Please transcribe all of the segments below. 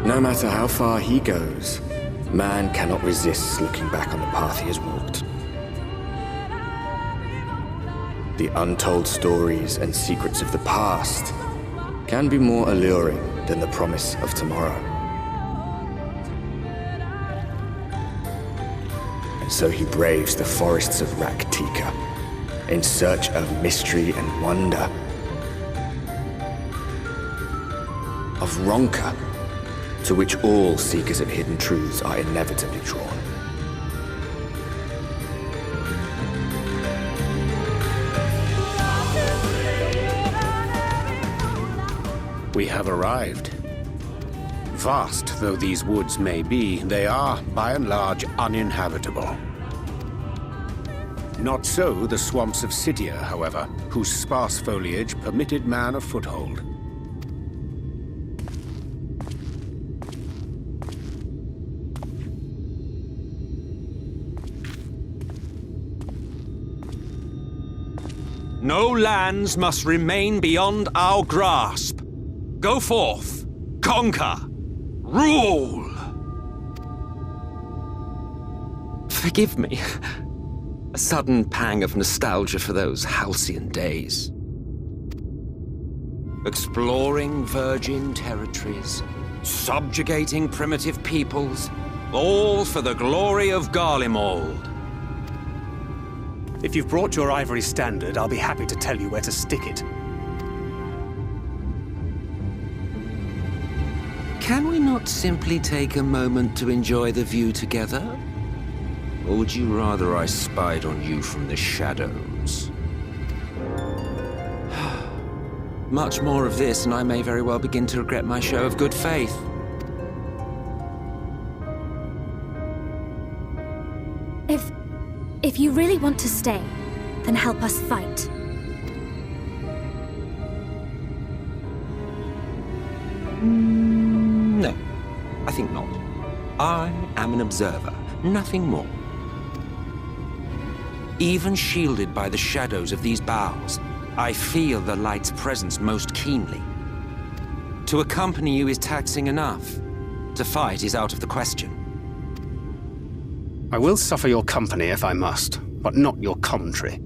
No matter how far he goes, man cannot resist looking back on the path he has walked. The untold stories and secrets of the past can be more alluring than the promise of tomorrow. And so he braves the forests of Raktika in search of mystery and wonder. Of Ronka, to which all seekers of hidden truths are inevitably drawn. We have arrived. Vast though these woods may be, they are, by and large, uninhabitable. Not so the swamps of Sidia, however, whose sparse foliage permitted man a foothold. No lands must remain beyond our grasp. Go forth, conquer, rule! Forgive me. A sudden pang of nostalgia for those halcyon days. Exploring virgin territories, subjugating primitive peoples, all for the glory of Garlemald. If you've brought your ivory standard, I'll be happy to tell you where to stick it. Can we not simply take a moment to enjoy the view together? Or would you rather I spied on you from the shadows? Much more of this, and I may very well begin to regret my show of good faith. If you really want to stay, then help us fight. No, I think not. I am an observer, nothing more. Even shielded by the shadows of these boughs, I feel the light's presence most keenly. To accompany you is taxing enough. To fight is out of the question. I will suffer your company if I must, but not your commentary.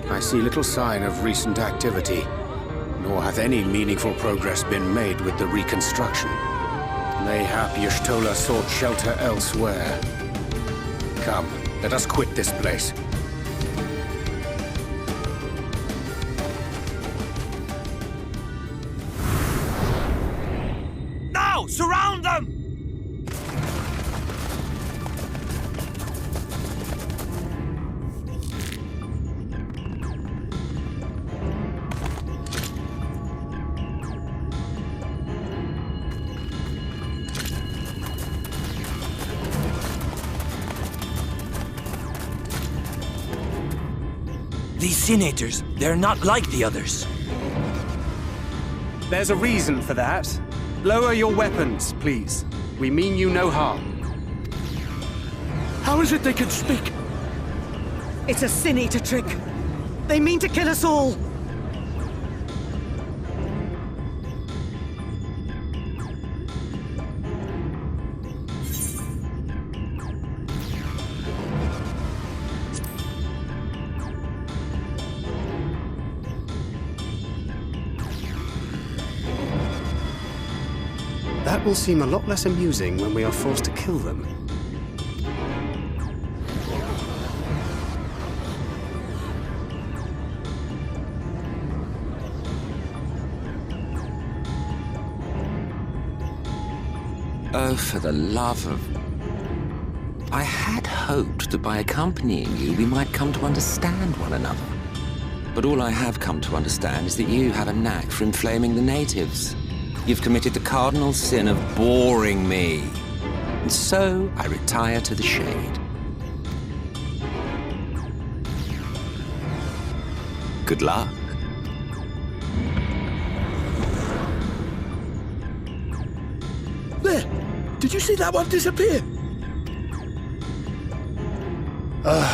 I see little sign of recent activity, nor hath any meaningful progress been made with the reconstruction. Mayhap Y'shtola sought shelter elsewhere. Come, let us quit this place. Now, surround them! These senators, they're not like the others. There's a reason for that. Lower your weapons, please. We mean you no harm. How is it they can speak? It's a Sin Eater trick. They mean to kill us all. That will seem a lot less amusing when we are forced to kill them. Oh, for the love of... I had hoped that by accompanying you, we might come to understand one another. But all I have come to understand is that you have a knack for inflaming the natives. You've committed the cardinal sin of boring me. And so I retire to the shade. Good luck. There! Did you see that one disappear? I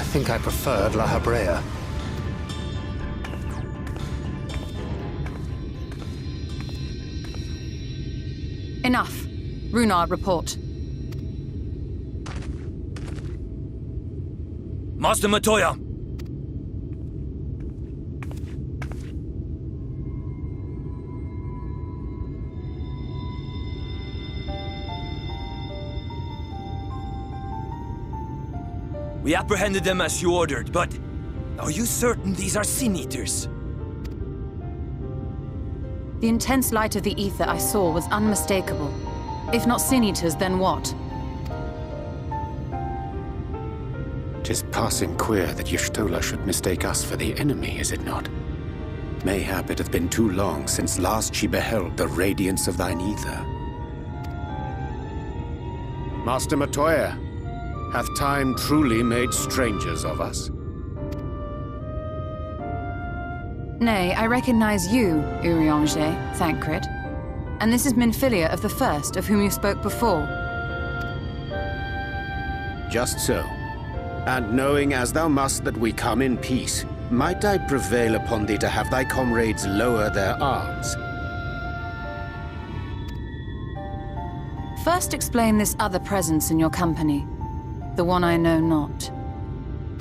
think I preferred La Habrea. Enough. Runard, report. Master Matoya! We apprehended them as you ordered, but are you certain these are Sin Eaters? The intense light of the ether I saw was unmistakable. If not Sin Eaters, then what? 'Tis passing queer that Y'shtola should mistake us for the enemy, is it not? Mayhap it hath been too long since last she beheld the radiance of thine ether. Master Matoya, hath time truly made strangers of us? Nay, I recognize you, Urianger, Thancred. And this is Minfilia of the First, of whom you spoke before. Just so. And knowing as thou must that we come in peace, might I prevail upon thee to have thy comrades lower their arms? First explain this other presence in your company. The one I know not.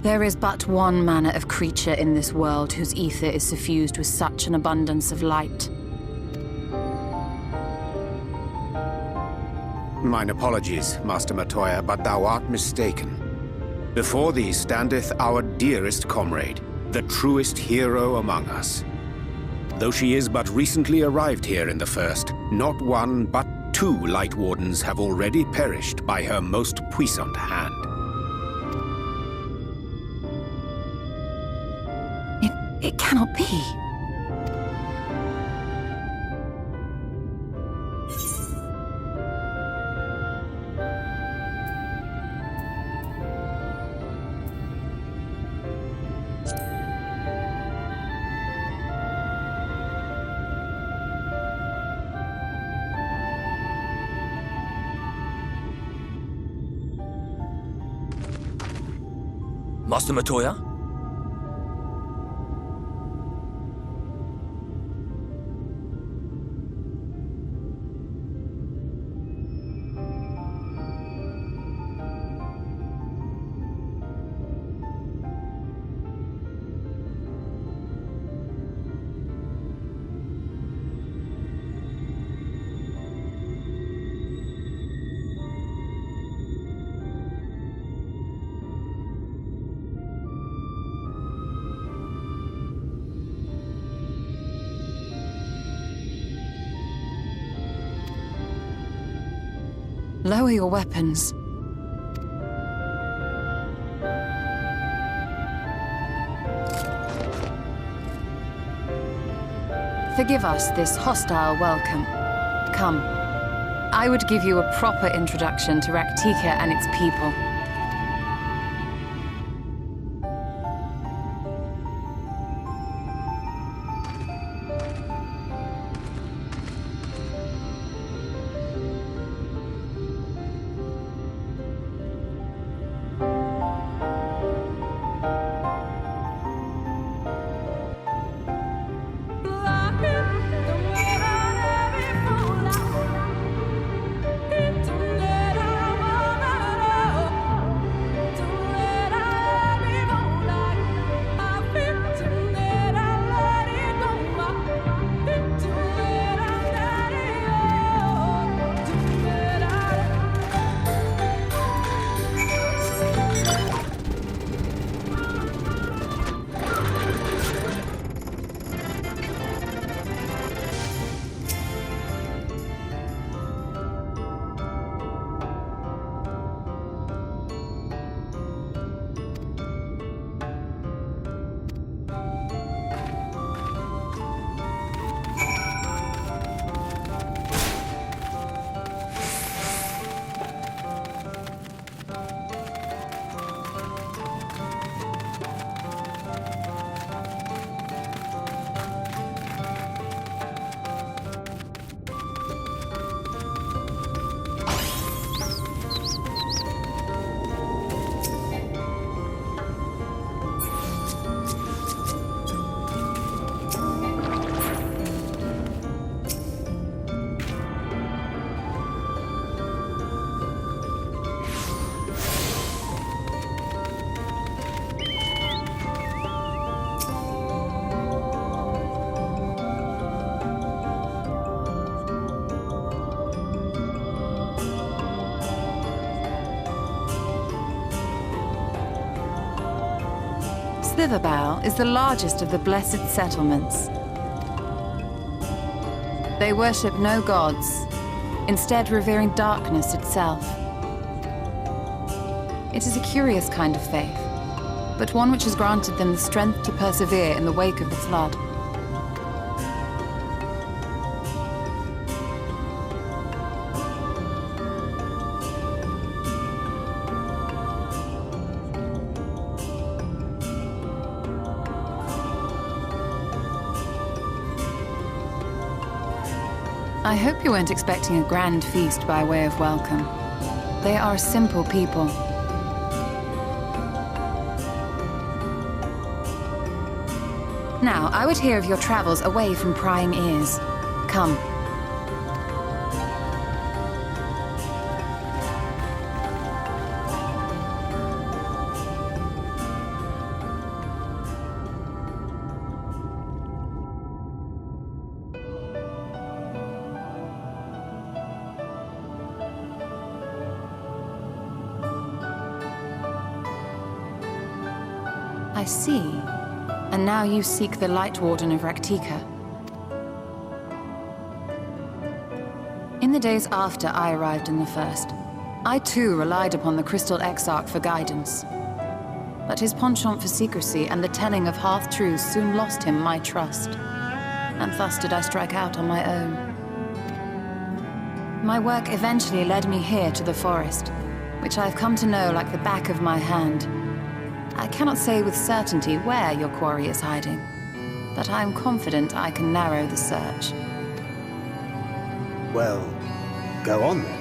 There is but one manner of creature in this world whose ether is suffused with such an abundance of light. Mine apologies, Master Matoya, but thou art mistaken. Before thee standeth our dearest comrade, the truest hero among us. Though she is but recently arrived here in the First, not one but two Light Wardens have already perished by her most puissant hand. It cannot be. Master Matoya? Lower your weapons. Forgive us this hostile welcome. Come. I would give you a proper introduction to Raktika and its people. Slitherbow is the largest of the blessed settlements. They worship no gods, instead revering darkness itself. It is a curious kind of faith, but one which has granted them the strength to persevere in the wake of the flood. I hope you weren't expecting a grand feast by way of welcome. They are a simple people. Now, I would hear of your travels away from prying ears. Come. I see. And now you seek the Light Warden of Raktika. In the days after I arrived in the First, I too relied upon the Crystal Exarch for guidance. But his penchant for secrecy and the telling of half-truths soon lost him my trust. And thus did I strike out on my own. My work eventually led me here to the forest, which I've come to know like the back of my hand. I cannot say with certainty where your quarry is hiding, but I am confident I can narrow the search. Well, go on then.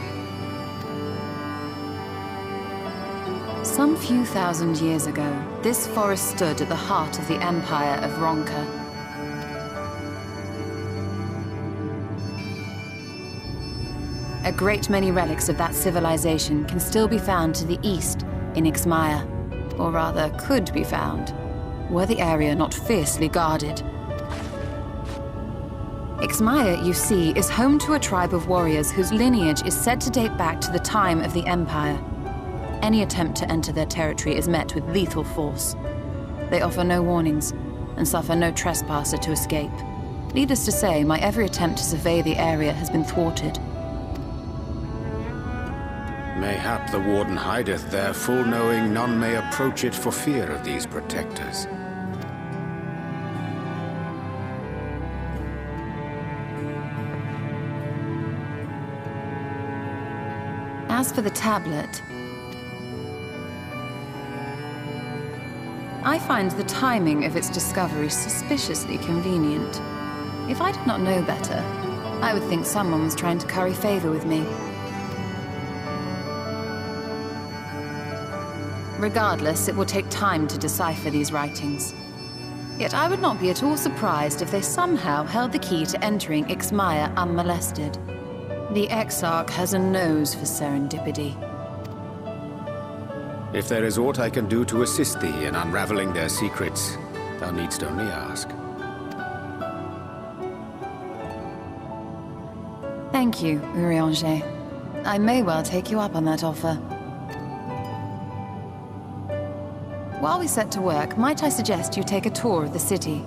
Some few thousand years ago, this forest stood at the heart of the Empire of Ronka. A great many relics of that civilization can still be found to the east in Ixmaya. Or rather, could be found, were the area not fiercely guarded. Ixmaya, you see, is home to a tribe of warriors whose lineage is said to date back to the time of the Empire. Any attempt to enter their territory is met with lethal force. They offer no warnings, and suffer no trespasser to escape. Needless to say, my every attempt to survey the area has been thwarted. Mayhap the Warden hideth there, full knowing none may approach it for fear of these protectors. As for the tablet, I find the timing of its discovery suspiciously convenient. If I did not know better, I would think someone was trying to curry favor with me. Regardless, it will take time to decipher these writings. Yet I would not be at all surprised if they somehow held the key to entering Ixmaya unmolested. The Exarch has a nose for serendipity. If there is aught I can do to assist thee in unraveling their secrets, thou needst only ask. Thank you, Urianger. I may well take you up on that offer. While we set to work, might I suggest you take a tour of the city?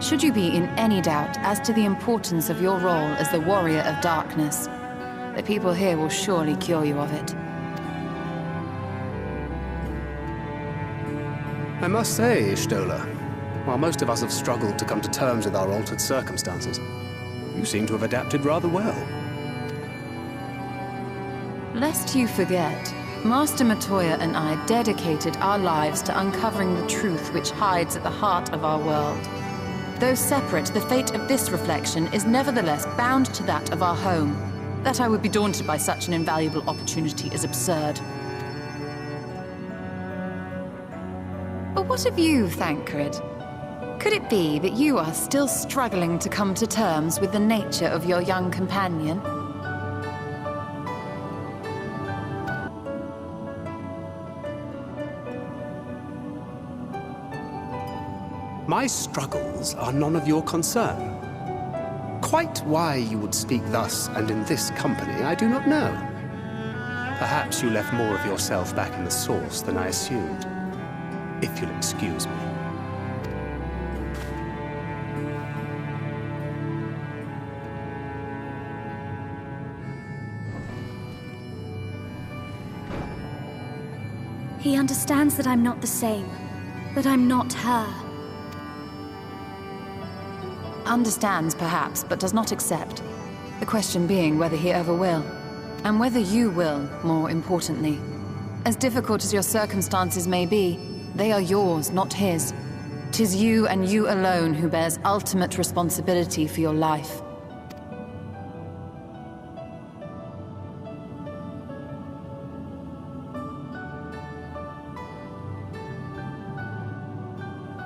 Should you be in any doubt as to the importance of your role as the Warrior of Darkness, the people here will surely cure you of it. I must say, Ishtola, while most of us have struggled to come to terms with our altered circumstances, you seem to have adapted rather well. Lest you forget, Master Matoya and I dedicated our lives to uncovering the truth which hides at the heart of our world. Though separate, the fate of this reflection is nevertheless bound to that of our home. That I would be daunted by such an invaluable opportunity is absurd. But what of you, Thancred? Could it be that you are still struggling to come to terms with the nature of your young companion? My struggles are none of your concern. Quite why you would speak thus and in this company, I do not know. Perhaps you left more of yourself back in the source than I assumed. If you'll excuse me. He understands that I'm not the same. That I'm not her. Understands, perhaps, but does not accept. The question being whether he ever will. And whether you will, more importantly. As difficult as your circumstances may be, they are yours, not his. 'Tis you and you alone who bears ultimate responsibility for your life.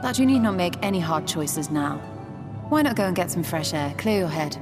But you need not make any hard choices now. Why not go and get some fresh air, clear your head?